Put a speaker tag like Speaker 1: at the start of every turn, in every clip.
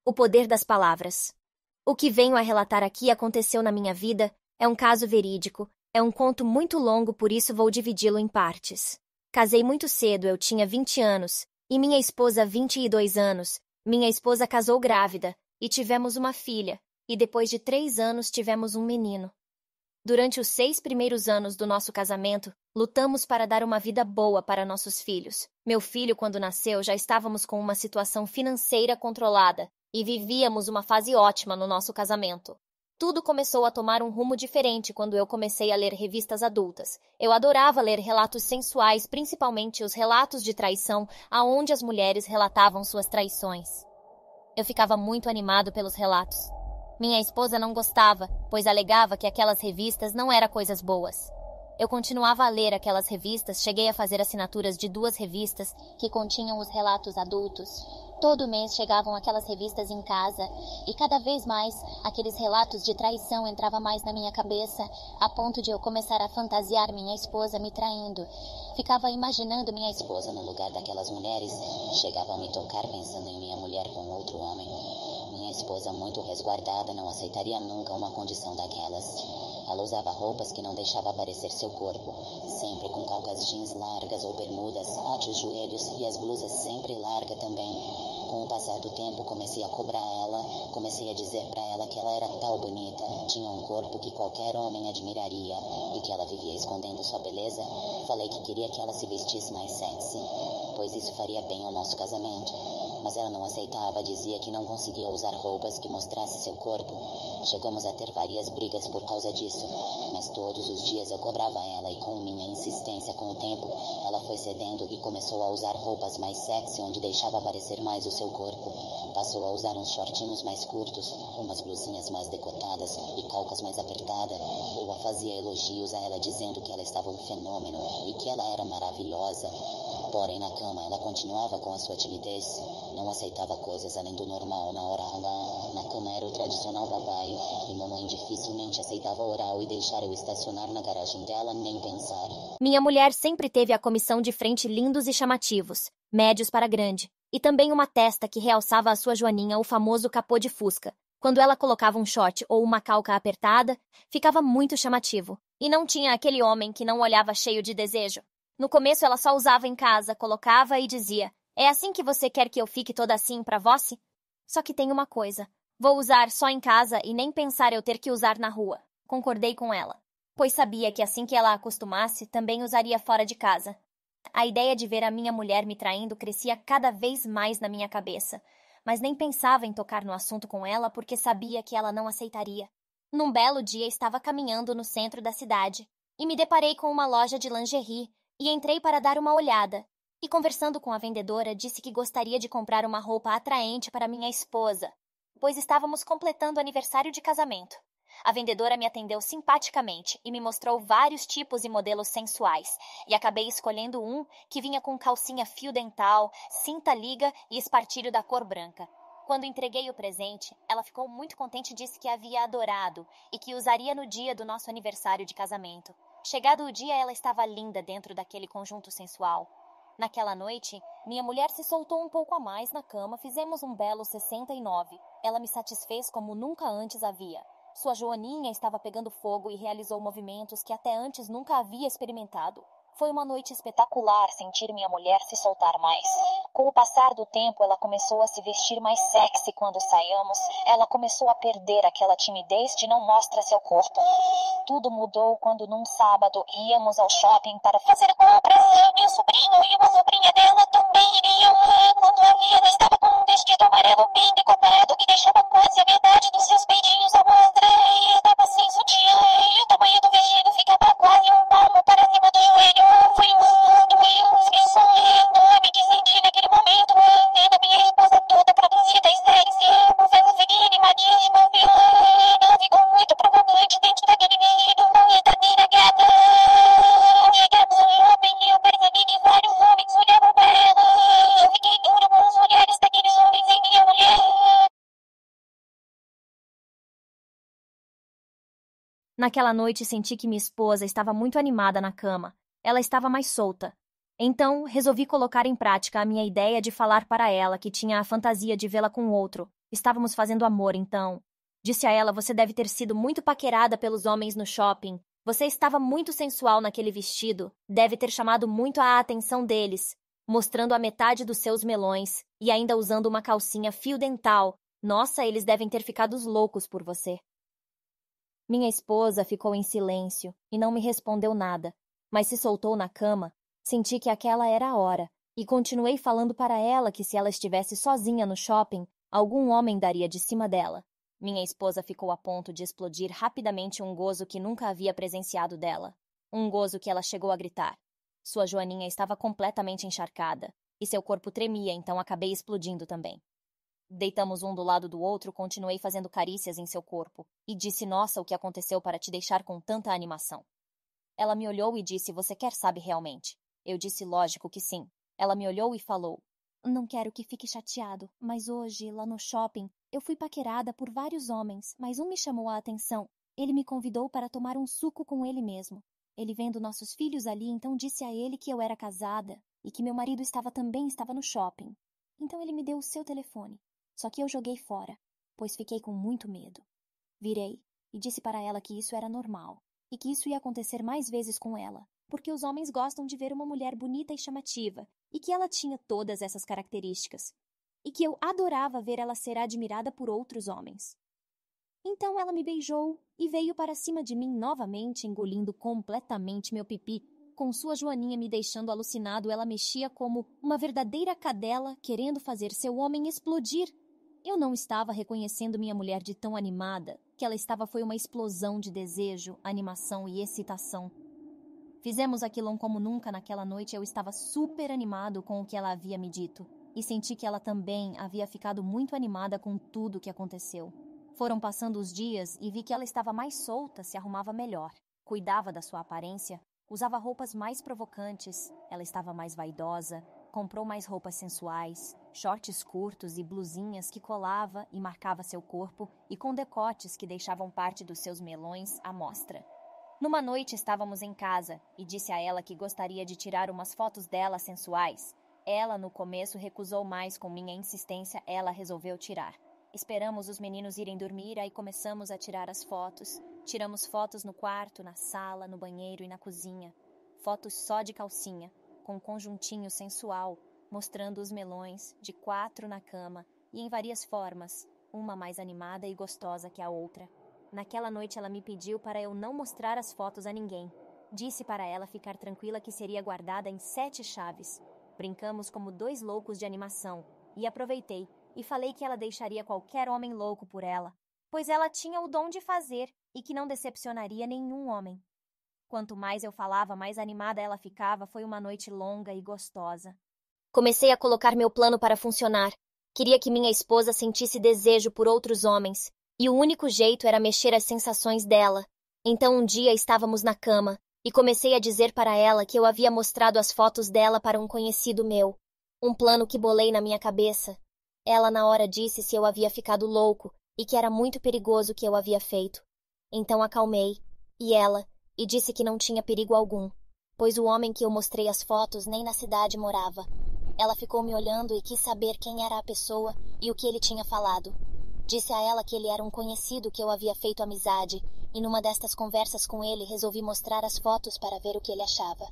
Speaker 1: O poder das palavras. O que venho a relatar aqui aconteceu na minha vida, é um caso verídico, é um conto muito longo, por isso vou dividi-lo em partes. Casei muito cedo, eu tinha 20 anos, e minha esposa 22 anos. Minha esposa casou grávida, e tivemos uma filha, e depois de 3 anos tivemos um menino. Durante os 6 primeiros anos do nosso casamento, lutamos para dar uma vida boa para nossos filhos. Meu filho, quando nasceu, já estávamos com uma situação financeira controlada e vivíamos uma fase ótima no nosso casamento. Tudo começou a tomar um rumo diferente quando eu comecei a ler revistas adultas. Eu adorava ler relatos sensuais, principalmente os relatos de traição, aonde as mulheres relatavam suas traições. Eu ficava muito animado pelos relatos. Minha esposa não gostava, pois alegava que aquelas revistas não eram coisas boas. Eu continuava a ler aquelas revistas, cheguei a fazer assinaturas de 2 revistas que continham os relatos adultos. Todo mês chegavam aquelas revistas em casa, e cada vez mais aqueles relatos de traição entravam mais na minha cabeça, a ponto de eu começar a fantasiar minha esposa me traindo. Ficava imaginando minha esposa no lugar daquelas mulheres, chegava a me tocar pensando em minha mulher com outro homem. Minha esposa, muito resguardada, não aceitaria nunca uma condição daquelas. Ela usava roupas que não deixavam aparecer seu corpo, sempre com calças jeans largas ou bermudas, até os joelhos, e as blusas sempre largas também. Com o passar do tempo, comecei a cobrar ela, comecei a dizer para ela que ela era tão bonita, tinha um corpo que qualquer homem admiraria, e que ela vivia escondendo sua beleza. Falei que queria que ela se vestisse mais sexy, pois isso faria bem ao nosso casamento. Mas ela não aceitava, dizia que não conseguia usar roupas que mostrassem seu corpo. Chegamos a ter várias brigas por causa disso, mas todos os dias eu cobrava ela, e com minha insistência com o tempo, ela foi cedendo e começou a usar roupas mais sexy, onde deixava aparecer mais o seu corpo. Passou a usar uns shortinhos mais curtos, umas blusinhas mais decotadas e calças mais apertadas. Eu fazia elogios a ela, dizendo que ela estava um fenômeno e que ela era maravilhosa. Porém, na cama, ela continuava com a sua timidez, não aceitava coisas além do normal. Na oral, na cama era o tradicional papai, e mamãe dificilmente aceitava oral e deixar eu estacionar na garagem dela, nem pensar. Minha mulher sempre teve a comissão de frente lindos e chamativos, médios para grande, e também uma testa que realçava a sua joaninha, o famoso capô de fusca. Quando ela colocava um short ou uma calça apertada, ficava muito chamativo, e não tinha aquele homem que não olhava cheio de desejo. No começo ela só usava em casa, colocava e dizia: "É assim que você quer que eu fique toda assim pra você?" Só que tem uma coisa, vou usar só em casa e nem pensar eu ter que usar na rua. Concordei com ela, pois sabia que assim que ela acostumasse, também usaria fora de casa. A ideia de ver a minha mulher me traindo crescia cada vez mais na minha cabeça, mas nem pensava em tocar no assunto com ela porque sabia que ela não aceitaria. Num belo dia estava caminhando no centro da cidade e me deparei com uma loja de lingerie e entrei para dar uma olhada. E conversando com a vendedora, disse que gostaria de comprar uma roupa atraente para minha esposa, pois estávamos completando o aniversário de casamento. A vendedora me atendeu simpaticamente e me mostrou vários tipos e modelos sensuais, e acabei escolhendo um que vinha com calcinha fio dental, cinta liga e espartilho da cor branca. Quando entreguei o presente, ela ficou muito contente e disse que havia adorado e que usaria no dia do nosso aniversário de casamento. Chegado o dia, ela estava linda dentro daquele conjunto sensual. Naquela noite, minha mulher se soltou um pouco a mais na cama, fizemos um belo 69. Ela me satisfez como nunca antes havia. Sua joaninha estava pegando fogo e realizou movimentos que até antes nunca havia experimentado. Foi uma noite espetacular sentir minha mulher se soltar mais. Com o passar do tempo, ela começou a se vestir mais sexy quando saíamos. Ela começou a perder aquela timidez de não mostrar seu corpo. Tudo mudou quando num sábado íamos ao shopping para fazer compras. Meu sobrinho e uma sobrinha dela também iriam. Quando a minha ela estava com um vestido amarelo bem decotado que deixava quase a metade dos seus peitinhos à mostra. E estava sem sutiã. E o tamanho do vestido ficava quase um palmo para cima do joelho. Foi um mundo, eu esqueci, me senti naquele momento. Vendo minha esposa toda produzida e sexy. Ela seguia animadíssima. Ela ficou muito provocante dentro daquele vestido. Verdadeira gata. Chegamos no shopping e eu percebi que vários homens olhavam para ela. Eu fiquei duro com os olhares daqueles homens em minha mulher. Naquela noite senti que minha esposa estava muito animada na cama. Ela estava mais solta. Então, resolvi colocar em prática a minha ideia de falar para ela que tinha a fantasia de vê-la com outro, Estávamos fazendo amor, então. Disse a ela, você deve ter sido muito paquerada pelos homens no shopping. Você estava muito sensual naquele vestido. Deve ter chamado muito a atenção deles, mostrando a metade dos seus melões e ainda usando uma calcinha fio dental. Nossa, eles devem ter ficado loucos por você. Minha esposa ficou em silêncio e não me respondeu nada, mas se soltou na cama. Senti que aquela era a hora e continuei falando para ela que se ela estivesse sozinha no shopping, algum homem daria de cima dela. Minha esposa ficou a ponto de explodir rapidamente um gozo que nunca havia presenciado dela. Um gozo que ela chegou a gritar. Sua joaninha estava completamente encharcada e seu corpo tremia, então acabei explodindo também. Deitamos um do lado do outro, continuei fazendo carícias em seu corpo e disse, nossa, o que aconteceu para te deixar com tanta animação? Ela me olhou e disse, você quer saber realmente? Eu disse, lógico que sim. Ela me olhou e falou, não quero que fique chateado, mas hoje, lá no shopping, eu fui paquerada por vários homens, mas um me chamou a atenção. Ele me convidou para tomar um suco com ele mesmo. Ele vendo nossos filhos ali, então disse a ele que eu era casada e que meu marido também estava no shopping. Então ele me deu o seu telefone. Só que eu joguei fora, pois fiquei com muito medo. Virei e disse para ela que isso era normal e que isso ia acontecer mais vezes com ela, porque os homens gostam de ver uma mulher bonita e chamativa e que ela tinha todas essas características e que eu adorava ver ela ser admirada por outros homens. Então ela me beijou e veio para cima de mim novamente, engolindo completamente meu pipi. Com sua joaninha me deixando alucinado, ela mexia como uma verdadeira cadela querendo fazer seu homem explodir. Eu não estava reconhecendo minha mulher de tão animada, que ela estava foi uma explosão de desejo, animação e excitação. Fizemos aquilo como nunca naquela noite, eu estava super animado com o que ela havia me dito, e senti que ela também havia ficado muito animada com tudo o que aconteceu. Foram passando os dias e vi que ela estava mais solta, se arrumava melhor, cuidava da sua aparência, usava roupas mais provocantes, ela estava mais vaidosa, comprou mais roupas sensuais, shorts curtos e blusinhas que colava e marcava seu corpo e com decotes que deixavam parte dos seus melões à mostra. Numa noite estávamos em casa e disse a ela que gostaria de tirar umas fotos dela sensuais. Ela, no começo, recusou, mas com minha insistência, ela resolveu tirar. Esperamos os meninos irem dormir, aí começamos a tirar as fotos. Tiramos fotos no quarto, na sala, no banheiro e na cozinha. Fotos só de calcinha, com um conjuntinho sensual, mostrando os melões, de 4 na cama, e em várias formas, uma mais animada e gostosa que a outra. Naquela noite ela me pediu para eu não mostrar as fotos a ninguém. Disse para ela ficar tranquila que seria guardada em 7 chaves. Brincamos como 2 loucos de animação, e aproveitei, e falei que ela deixaria qualquer homem louco por ela, pois ela tinha o dom de fazer, e que não decepcionaria nenhum homem. Quanto mais eu falava, mais animada ela ficava. Foi uma noite longa e gostosa. Comecei a colocar meu plano para funcionar. Queria que minha esposa sentisse desejo por outros homens, e o único jeito era mexer as sensações dela. Então um dia estávamos na cama, e comecei a dizer para ela que eu havia mostrado as fotos dela para um conhecido meu. Um plano que bolei na minha cabeça. Ela na hora disse se eu havia ficado louco, e que era muito perigoso o que eu havia feito. Então acalmei, e disse que não tinha perigo algum, pois o homem que eu mostrei as fotos nem na cidade morava. Ela ficou me olhando e quis saber quem era a pessoa e o que ele tinha falado. Disse a ela que ele era um conhecido que eu havia feito amizade, e numa destas conversas com ele resolvi mostrar as fotos para ver o que ele achava.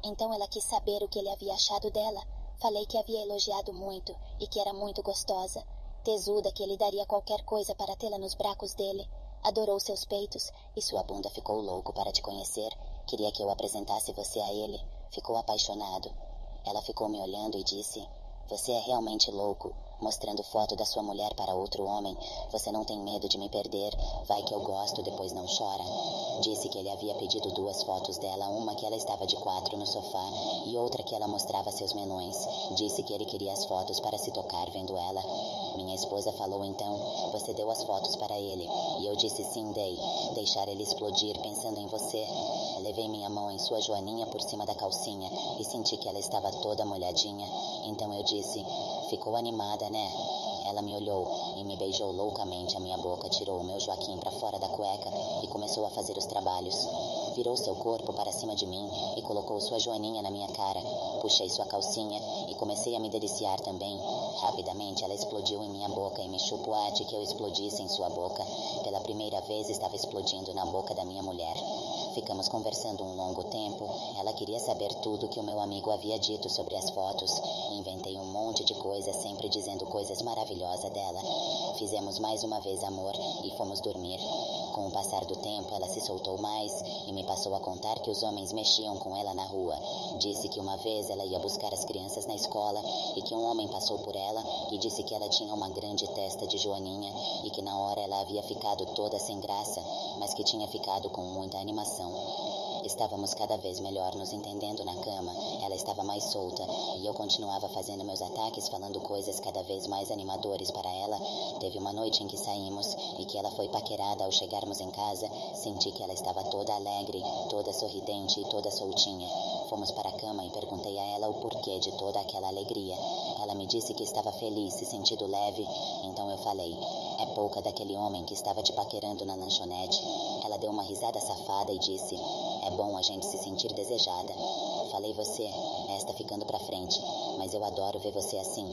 Speaker 1: Então ela quis saber o que ele havia achado dela. Falei que havia elogiado muito e que era muito gostosa. Tesuda, que ele daria qualquer coisa para tê-la nos braços dele. Adorou seus peitos e sua bunda. Ficou louco para te conhecer. Queria que eu apresentasse você a ele. Ficou apaixonado. Ela ficou me olhando e disse, você é realmente louco, mostrando foto da sua mulher para outro homem. Você não tem medo de me perder. Vai que eu gosto, depois não chora. Disse que ele havia pedido 2 fotos dela, uma que ela estava de 4 no sofá e outra que ela mostrava seus menões. Disse que ele queria as fotos para se tocar vendo ela. Minha esposa falou então, você deu as fotos para ele. E eu disse sim, dei. Deixar ele explodir pensando em você. Levei minha mão em sua joaninha por cima da calcinha e senti que ela estava toda molhadinha. Então eu disse, ficou animada, né?
Speaker 2: Ela me olhou e me beijou loucamente a minha boca, tirou o meu Joaquim para fora da cueca e começou a fazer os trabalhos. Virou seu corpo para cima de mim e colocou sua joaninha na minha cara. Puxei sua calcinha e comecei a me deliciar também. Rapidamente ela explodiu em minha boca e me chupou ate que eu explodisse em sua boca. Pela primeira vez estava explodindo na boca da minha mulher. Ficamos conversando um longo tempo. Ela queria saber tudo que o meu amigo havia dito sobre as fotos. Inventei um monte de coisas, sempre dizendo coisas maravilhosas dela. Fizemos mais uma vez amor e fomos dormir. Com o passar do tempo, ela se soltou mais e me passou a contar que os homens mexiam com ela na rua. Disse que uma vez ela ia buscar as crianças na escola e que um homem passou por ela e disse que ela tinha uma grande testa de joaninha e que na hora ela havia ficado toda sem graça, mas que tinha ficado com muita animação. Estávamos cada vez melhor nos entendendo na cama. Ela estava mais solta e eu continuava fazendo meus ataques, falando coisas cada vez mais animadores para ela. Teve uma noite em que saímos e que ela foi paquerada. Ao chegarmos em casa, senti que ela estava toda alegre, toda sorridente e toda soltinha. Fomos para a cama e perguntei a ela o porquê de toda aquela alegria. Ela me disse que estava feliz, se sentindo leve. Então eu falei: é pouca daquele homem que estava te paquerando na lanchonete. Ela deu uma risada safada e disse: é bom a gente se sentir desejada. Falei: você está ficando pra frente, mas eu adoro ver você assim.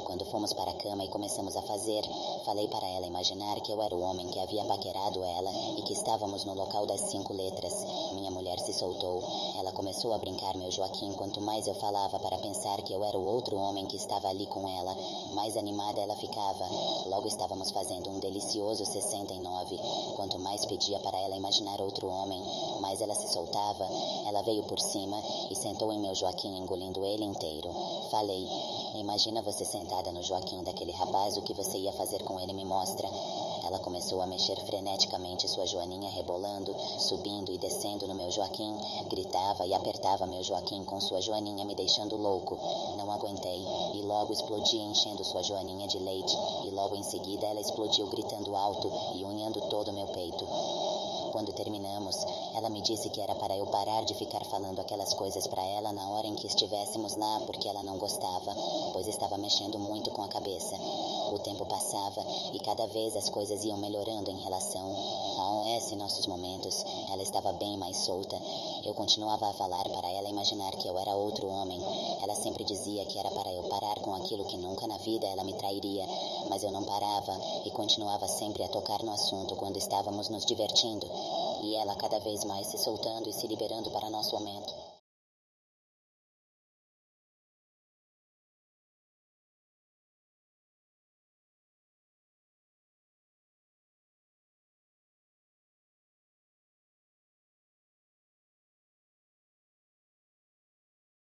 Speaker 2: Quando fomos para a cama e começamos a fazer, falei para ela imaginar que eu era o homem que havia paquerado ela e que estávamos no local das 5 letras. Minha mulher se soltou. Ela começou a brincar meu Joaquim. Quanto mais eu falava para pensar que eu era o outro homem que estava ali com ela, mais animada ela ficava. Logo estávamos fazendo um delicioso 69. Quanto mais pedia para ela imaginar outro homem, mais ela se soltava. Ela veio por cima e sentou em meu Joaquim, engolindo ele inteiro. Falei: imagina você sentada no Joaquim daquele rapaz, o que você ia fazer com ele, me mostra. Ela começou a mexer freneticamente sua joaninha, rebolando, subindo e descendo no meu Joaquim. Gritava e apertava meu Joaquim com sua joaninha, me deixando louco. Não aguentei e logo explodi, enchendo sua joaninha de leite. E logo em seguida ela explodiu gritando alto e unhando todo o meu peito. Quando terminamos, ela me disse que era para eu parar de ficar falando aquelas coisas para ela na hora em que estivéssemos lá, porque ela não gostava, pois estava mexendo muito com a cabeça. O tempo passava e cada vez as coisas iam melhorando em relação a esses nossos momentos. Ela estava bem mais solta. Eu continuava a falar para ela imaginar que eu era outro homem. Ela sempre dizia que era para eu parar com aquilo, que nunca na vida ela me trairia, mas eu não parava e continuava sempre a tocar no assunto quando estávamos nos divertindo. E ela cada vez mais se soltando e se liberando para nosso momento.